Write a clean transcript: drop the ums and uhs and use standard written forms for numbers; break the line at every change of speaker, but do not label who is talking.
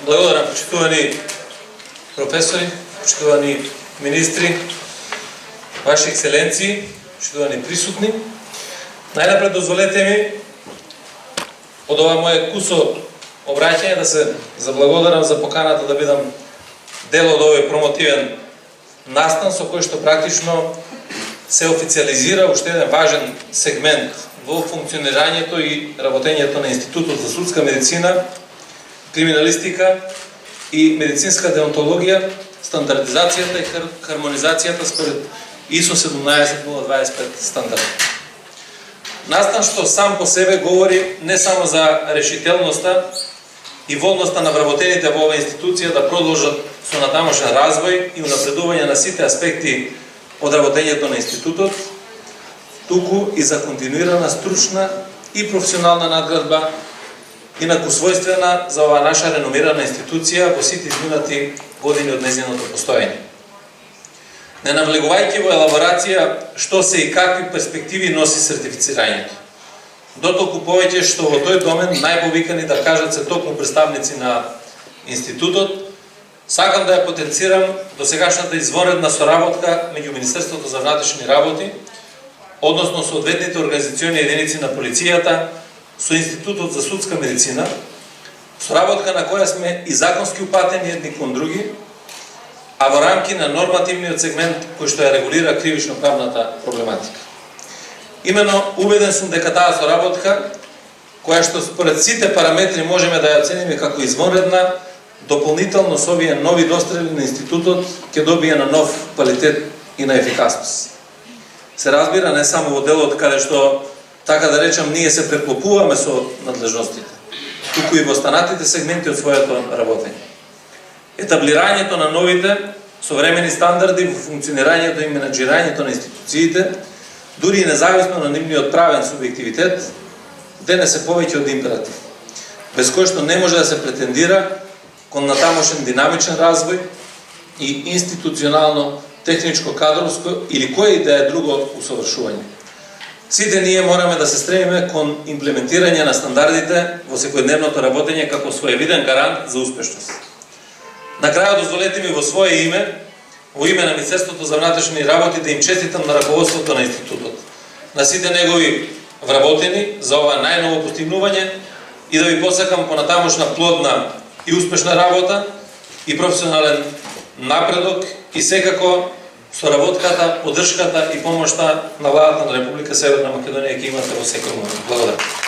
Благодарам, почитувани професори, почитувани министри, Ваши екселенции, почитувани присутни. Најнапред дозволете ми од ова моје кусо обраќање да се заблагодарам за поканата да бидам дел од овој промотивен настан со кој што практично се официализира уште еден важен сегмент во функционирањето и работењето на Институтот за судска медицина, криминалистика и медицинска деонтологија, стандардизацијата и хармонизацијата според ISO 17025 стандард. Настан што сам по себе говори не само за решителноста и волноста на вработените во оваа институција да продолжат со натамошен развој и унапредување на сите аспекти од работењето на институтот, туку и за континуирана стручна и професионална надградба, инаку својствена за оваа наша реномирана институција во сите изминати години од нејзиното постоење. Не навлегувајќи во елаборација што се и какви перспективи носи сертифицирањето. Дотолку повеќе што во тој домен најповикани да кажат се токму представници на институтот, сакам да ја потенцирам досегашната извонредна соработка меѓу Министерството за внатрешни работи, односно соодветните организациони единици на полицијата, со Институтот за судска медицина, соработка на која сме и законски упатени едни кон други, а во рамки на нормативниот сегмент кој што ја регулира кривично-правната проблематика. Имено, убеден сум дека таа соработка, која што според сите параметри можеме да ја оцениме како извонредна, дополнително со овие нови дострели на институтот ќе добие на нов квалитет и на ефикасност. Се разбира не само во делот каде што, така да речам, ние се преклопуваме со надлежностите, туку и во останатите сегменти од своето работење. Етаблирањето на новите современи стандарди во функционирањето и менаџирањето на институциите, дури и независно на нивниот правен субјективитет, денес е повеќе од императив, без кој што не може да се претендира кон натамошен динамичен развој и институционално, техничко, кадровско или кое и да е друго усовршување. Сите ние мораме да се стремиме кон имплементирање на стандардите во секојдневното работење како своевиден гарант за успешност. На крајот дозволете ми во свое име, во име на Министерството за внатрешни работи, да им честитам на раководството на институтот, на сите негови вработени за ова најново постигнување и да ви посакам понатамошна плодна и успешна работа и професионален напредок и секако соработката, поддршката и помошта на владата на Република Северна Македонија ќе имате во секој момент. Благодарам.